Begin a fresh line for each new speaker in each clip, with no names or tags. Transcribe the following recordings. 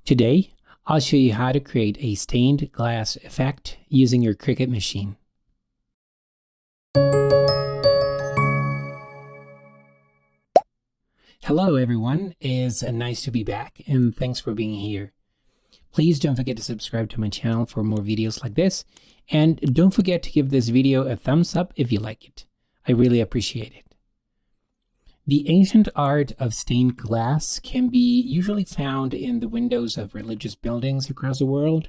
Today, I'll show you how to create a stained glass effect using your Cricut machine. Hello everyone, it's nice to be back and thanks for being here. Please don't forget to subscribe to my channel for more videos like this, and don't forget to give this video a thumbs up if you like it. I really appreciate it. The ancient art of stained glass can be usually found in the windows of religious buildings across the world.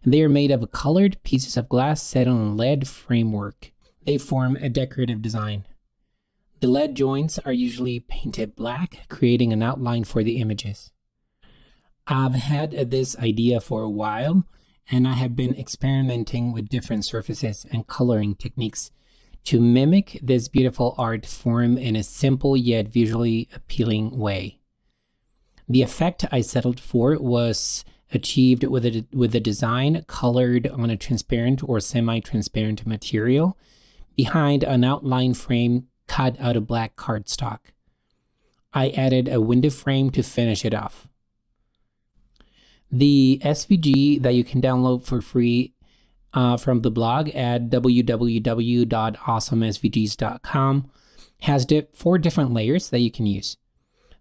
They are made of colored pieces of glass set on a lead framework. They form a decorative design. The lead joints are usually painted black, creating an outline for the images. I've had this idea for a while, and I have been experimenting with different surfaces and coloring techniques to mimic this beautiful art form in a simple yet visually appealing way. The effect I settled for was achieved with a design colored on a transparent or semi-transparent material behind an outline frame cut out of black cardstock. I added a window frame to finish it off. The SVG that you can download for free from the blog at www.awesomesvgs.com has 4 different layers that you can use.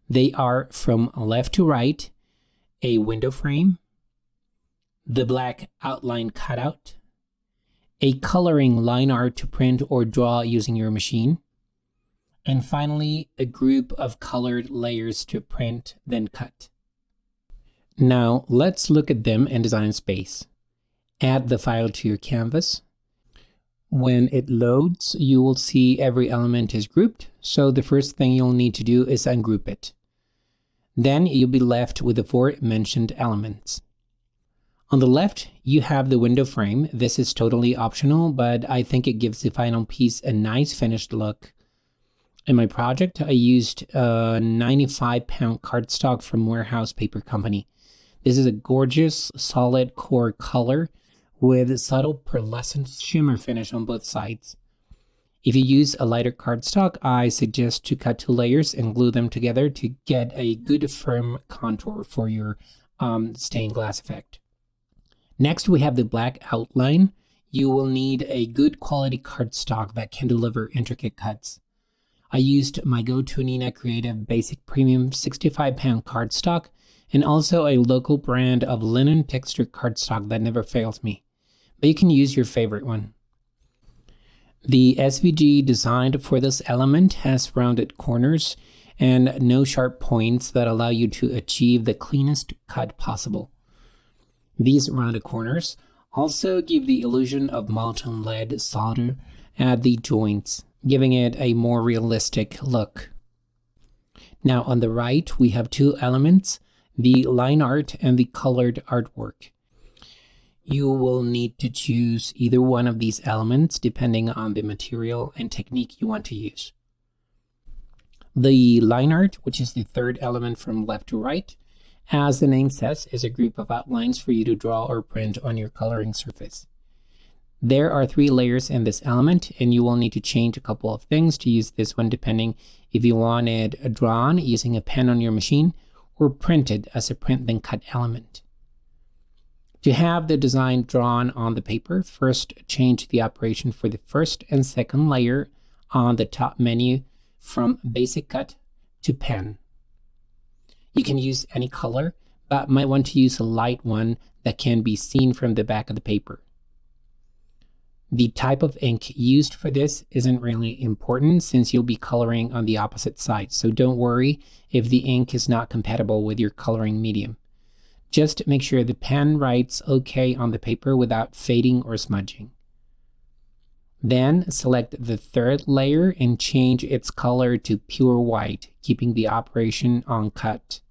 They are from left to right, a window frame, the black outline cutout, a coloring line art to print or draw using your machine, and finally a group of colored layers to print then cut. Now let's look at them in Design Space. Add the file to your canvas. When it loads, you will see every element is grouped, so the first thing you'll need to do is ungroup it. Then you'll be left with the 4 mentioned elements. On the left, you have the window frame. This is totally optional, but I think it gives the final piece a nice finished look. In my project, I used a 95-pound cardstock from Warehouse Paper Company. This is a gorgeous, solid core color with a subtle pearlescent shimmer finish on both sides. If you use a lighter cardstock, I suggest to cut 2 layers and glue them together to get a good firm contour for your stained glass effect. Next, we have the black outline. You will need a good quality cardstock that can deliver intricate cuts. I used my go-to Nina Creative Basic Premium 65-pound cardstock and also a local brand of linen texture cardstock that never fails me. But you can use your favorite one. The SVG designed for this element has rounded corners and no sharp points that allow you to achieve the cleanest cut possible. These rounded corners also give the illusion of molten lead solder at the joints, giving it a more realistic look. Now on the right, we have 2 elements, the line art and the colored artwork. You will need to choose either one of these elements depending on the material and technique you want to use. The line art, which is the 3rd element from left to right, as the name says, is a group of outlines for you to draw or print on your coloring surface. There are 3 layers in this element, and you will need to change a couple of things to use this one depending if you want it drawn using a pen on your machine or printed as a print then cut element. To have the design drawn on the paper, first change the operation for the 1st and 2nd layer on the top menu from Basic Cut to Pen. You can use any color, but might want to use a light one that can be seen from the back of the paper. The type of ink used for this isn't really important since you'll be coloring on the opposite side, so don't worry if the ink is not compatible with your coloring medium. Just make sure the pen writes okay on the paper without fading or smudging. Then select the 3rd layer and change its color to pure white, keeping the operation on cut.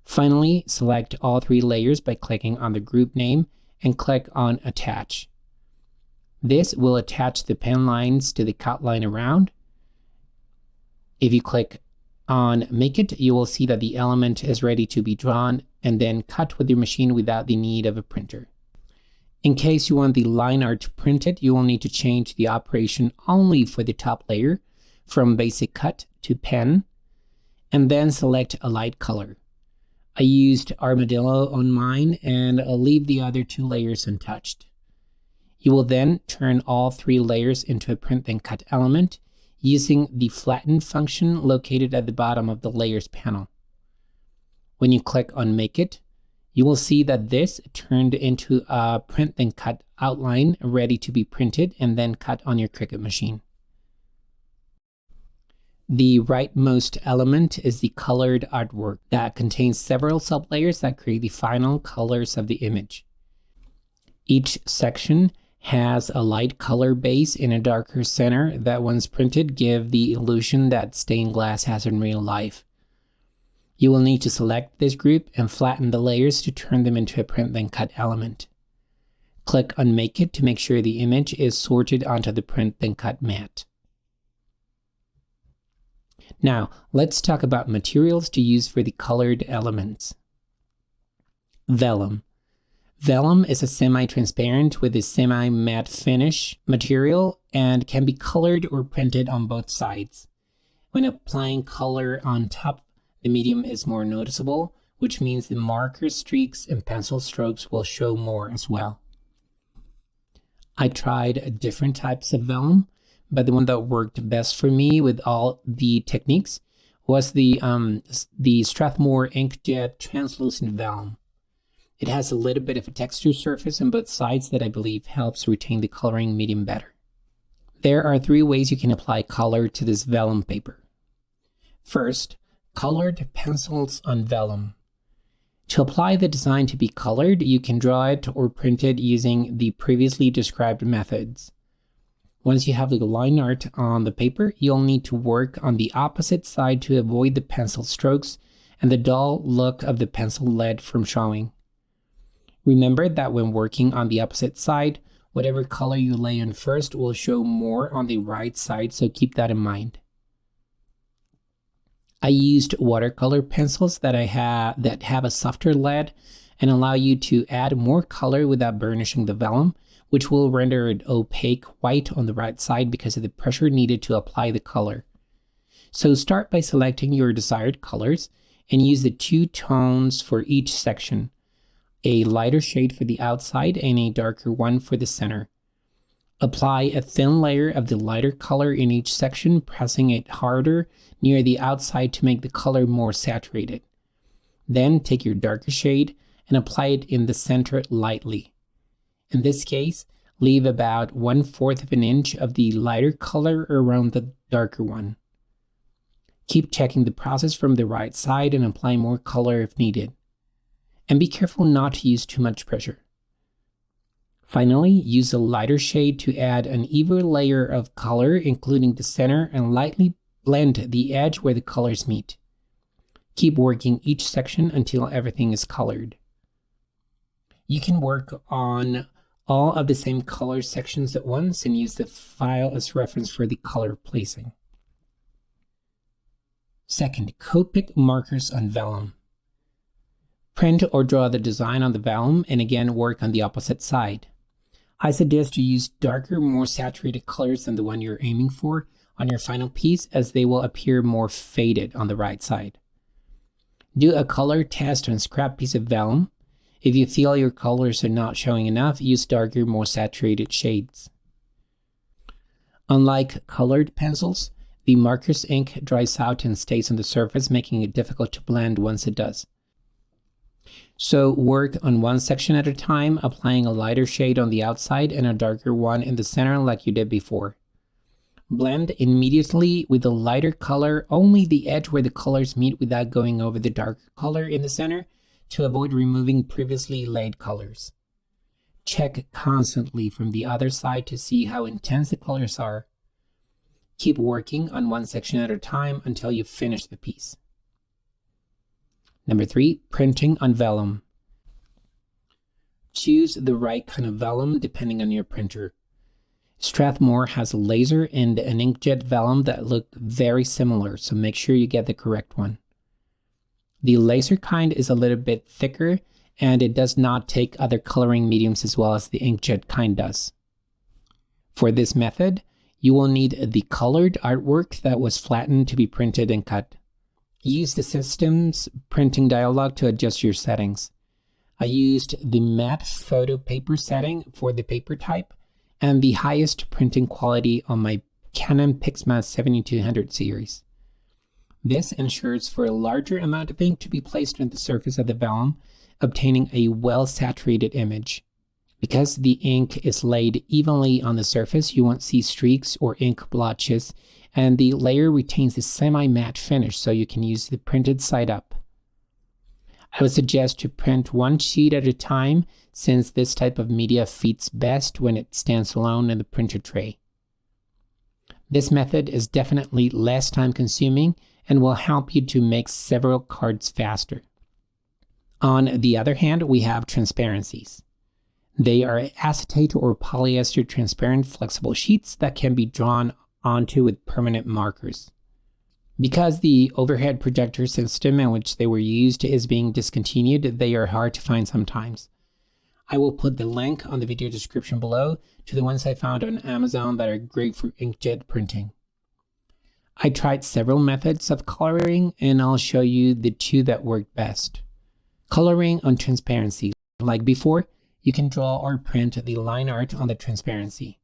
Finally, select all 3 layers by clicking on the group name and click on Attach. This will attach the pen lines to the cut line around. If you click on Make It, you will see that the element is ready to be drawn and then cut with your machine without the need of a printer. In case you want the line art printed, you will need to change the operation only for the top layer from Basic Cut to Pen, and then select a light color. I used Armadillo on mine, and I'll leave the other 2 layers untouched. You will then turn all 3 layers into a print then cut element using the flatten function located at the bottom of the layers panel. When you click on Make It, you will see that this turned into a print then cut outline ready to be printed and then cut on your Cricut machine. The rightmost element is the colored artwork that contains several sublayers that create the final colors of the image. Each section has a light color base in a darker center that, once printed, give the illusion that stained glass has in real life. You will need to select this group and flatten the layers to turn them into a print then cut element. Click on Make It to make sure the image is sorted onto the print then cut mat. Now, let's talk about materials to use for the colored elements. Vellum. Vellum is a semi-transparent with a semi-matte finish material and can be colored or printed on both sides. When applying color on top, the medium is more noticeable, which means the marker streaks and pencil strokes will show more as well. I tried different types of vellum, but the one that worked best for me with all the techniques was the Strathmore Inkjet Translucent Vellum. It has a little bit of a texture surface on both sides that I believe helps retain the coloring medium better. There are 3 ways you can apply color to this vellum paper. First, colored pencils on vellum. To apply the design to be colored, you can draw it or print it using the previously described methods. Once you have the line art on the paper, you'll need to work on the opposite side to avoid the pencil strokes and the dull look of the pencil lead from showing. Remember that when working on the opposite side, whatever color you lay on first will show more on the right side, so keep that in mind. I used watercolor pencils that have a softer lead and allow you to add more color without burnishing the vellum, which will render it opaque white on the right side because of the pressure needed to apply the color. So start by selecting your desired colors and use the 2 tones for each section, a lighter shade for the outside and a darker one for the center. Apply a thin layer of the lighter color in each section, pressing it harder near the outside to make the color more saturated. Then take your darker shade and apply it in the center lightly. In this case, leave about 1/4 of an inch of the lighter color around the darker one. Keep checking the process from the right side and apply more color if needed. And be careful not to use too much pressure. Finally, use a lighter shade to add an even layer of color, including the center, and lightly blend the edge where the colors meet. Keep working each section until everything is colored. You can work on all of the same color sections at once and use the file as reference for the color placing. Second, Copic markers on vellum. Print or draw the design on the vellum and again work on the opposite side. I suggest you use darker, more saturated colors than the one you're aiming for on your final piece, as they will appear more faded on the right side. Do a color test on a scrap piece of vellum. If you feel your colors are not showing enough, use darker, more saturated shades. Unlike colored pencils, the marker's ink dries out and stays on the surface, making it difficult to blend once it does. So work on one section at a time, applying a lighter shade on the outside and a darker one in the center like you did before. Blend immediately with a lighter color, only the edge where the colors meet without going over the darker color in the center to avoid removing previously laid colors. Check constantly from the other side to see how intense the colors are. Keep working on one section at a time until you finish the piece. Number 3, printing on vellum. Choose the right kind of vellum depending on your printer. Strathmore has a laser and an inkjet vellum that look very similar, so make sure you get the correct one. The laser kind is a little bit thicker and it does not take other coloring mediums as well as the inkjet kind does. For this method, you will need the colored artwork that was flattened to be printed and cut. Use the system's printing dialog to adjust your settings. I used the matte photo paper setting for the paper type and the highest printing quality on my Canon PIXMA 7200 series. This ensures for a larger amount of ink to be placed on the surface of the vellum, obtaining a well-saturated image. Because the ink is laid evenly on the surface, you won't see streaks or ink blotches, and the layer retains the semi-matte finish, so you can use the printed side up. I would suggest to print one sheet at a time, since this type of media fits best when it stands alone in the printer tray. This method is definitely less time consuming and will help you to make several cards faster. On the other hand, we have transparencies. They are acetate or polyester transparent flexible sheets that can be drawn onto with permanent markers. Because the overhead projector system in which they were used is being discontinued, they are hard to find sometimes. I will put the link on the video description below to the ones I found on Amazon that are great for inkjet printing. I tried several methods of coloring and I'll show you the two that work best. Coloring on transparency. Like before, you can draw or print the line art on the transparency.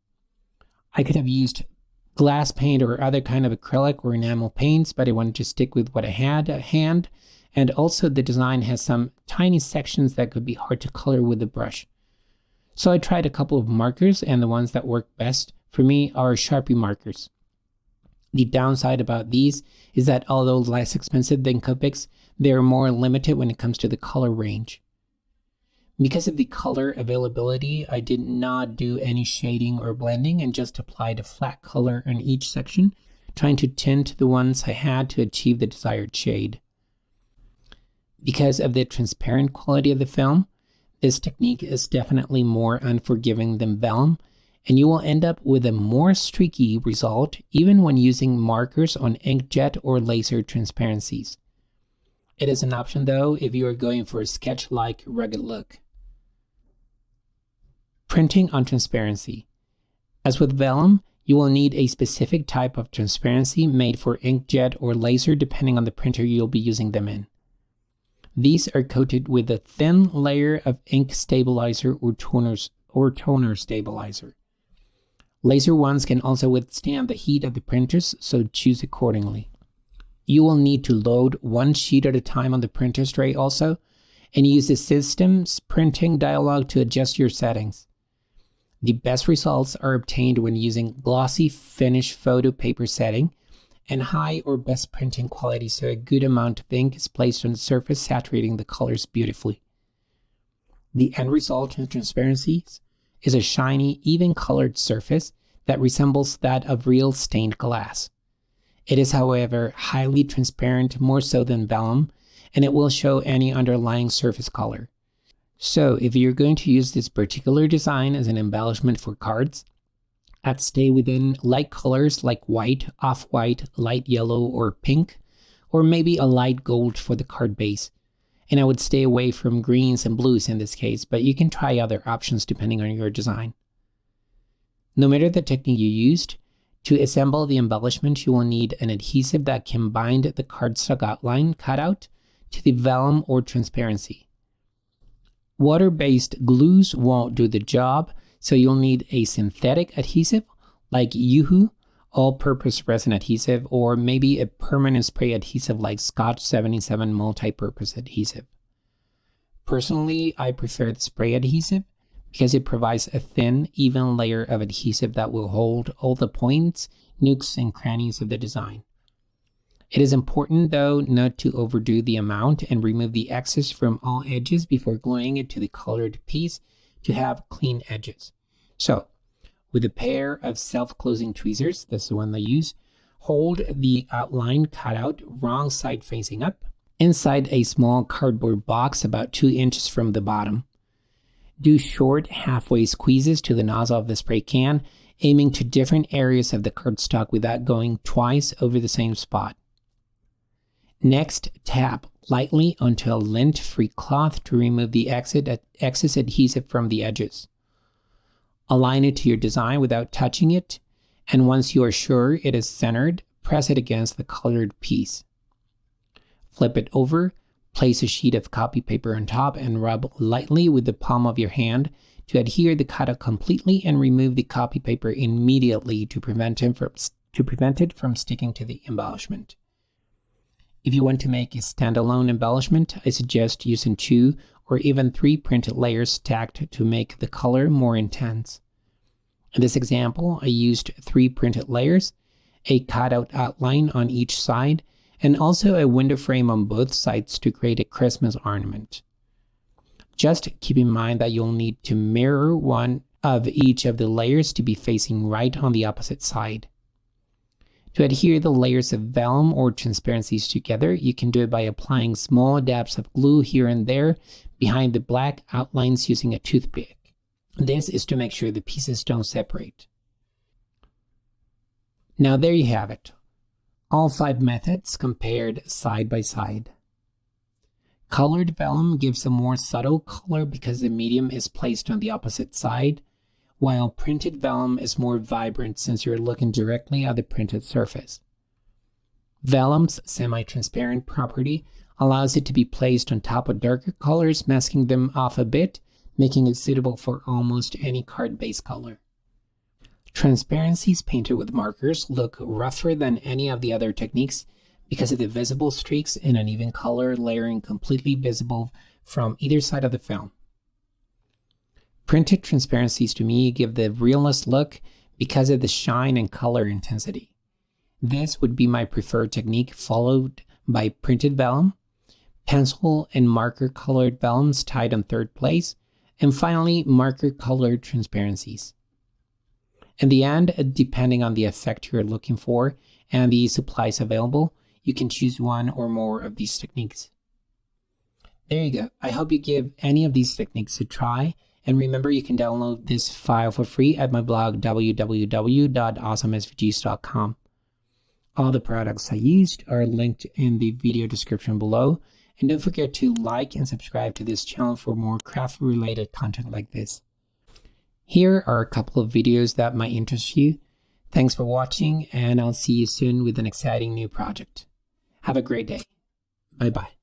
I could have used glass paint or other kind of acrylic or enamel paints, but I wanted to stick with what I had at hand, and also the design has some tiny sections that could be hard to color with the brush. So I tried a couple of markers, and the ones that work best for me are Sharpie markers. The downside about these is that although less expensive than Copics, they are more limited when it comes to the color range. Because of the color availability, I did not do any shading or blending and just applied a flat color on each section, trying to tint the ones I had to achieve the desired shade. Because of the transparent quality of the film, this technique is definitely more unforgiving than vellum, and you will end up with a more streaky result even when using markers on inkjet or laser transparencies. It is an option though if you are going for a sketch-like rugged look. Printing on transparency. As with vellum, you will need a specific type of transparency made for inkjet or laser depending on the printer you'll be using them in. These are coated with a thin layer of ink stabilizer or toner stabilizer. Laser ones can also withstand the heat of the printers, so choose accordingly. You will need to load one sheet at a time on the printer tray also, and use the system's printing dialog to adjust your settings. The best results are obtained when using glossy finish photo paper setting and high or best printing quality, so a good amount of ink is placed on the surface, saturating the colors beautifully. The end result in transparencies is a shiny, even colored surface that resembles that of real stained glass. It is, however, highly transparent, more so than vellum, and it will show any underlying surface color. So if you're going to use this particular design as an embellishment for cards, I'd stay within light colors like white, off-white, light yellow, or pink, or maybe a light gold for the card base. And I would stay away from greens and blues in this case, but you can try other options depending on your design. No matter the technique you used, to assemble the embellishment you will need an adhesive that can bind the cardstock outline cutout to the vellum or transparency. Water-based glues won't do the job, so you'll need a synthetic adhesive like Yoo-Hoo all-purpose resin adhesive, or maybe a permanent spray adhesive like Scotch 77 multi-purpose adhesive. Personally, I prefer the spray adhesive because it provides a thin, even layer of adhesive that will hold all the points, nooks, and crannies of the design. It is important, though, not to overdo the amount and remove the excess from all edges before gluing it to the colored piece to have clean edges. So, with a pair of self-closing tweezers, that's the one I use, hold the outline cutout wrong side facing up inside a small cardboard box about 2 inches from the bottom. Do short halfway squeezes to the nozzle of the spray can, aiming to different areas of the cardstock without going twice over the same spot. Next, tap lightly onto a lint-free cloth to remove the excess adhesive from the edges. Align it to your design without touching it, and once you are sure it is centered, press it against the colored piece. Flip it over, place a sheet of copy paper on top and rub lightly with the palm of your hand to adhere the cutout completely and remove the copy paper immediately to prevent it from sticking to the embellishment. If you want to make a standalone embellishment, I suggest using 2 or even 3 printed layers stacked to make the color more intense. In this example, I used 3 printed layers, a cutout outline on each side, and also a window frame on both sides to create a Christmas ornament. Just keep in mind that you'll need to mirror one of each of the layers to be facing right on the opposite side. To adhere the layers of vellum or transparencies together, you can do it by applying small dabs of glue here and there behind the black outlines using a toothpick. This is to make sure the pieces don't separate. Now there you have it. All 5 methods compared side by side. Colored vellum gives a more subtle color because the medium is placed on the opposite side, while printed vellum is more vibrant since you're looking directly at the printed surface. Vellum's semi-transparent property allows it to be placed on top of darker colors, masking them off a bit, making it suitable for almost any card-based color. Transparencies painted with markers look rougher than any of the other techniques because of the visible streaks and uneven color layering completely visible from either side of the film. Printed transparencies to me give the realist look because of the shine and color intensity. This would be my preferred technique, followed by printed vellum, pencil and marker colored vellums tied on 3rd place, and finally marker colored transparencies. In the end, depending on the effect you're looking for and the supplies available, you can choose one or more of these techniques. There you go. I hope you give any of these techniques a try, and remember you can download this file for free at my blog www.awesomesvgs.com. All the products I used are linked in the video description below, and don't forget to like and subscribe to this channel for more craft-related content like this. Here are a couple of videos that might interest you. Thanks for watching, and I'll see you soon with an exciting new project. Have a great day. Bye-bye.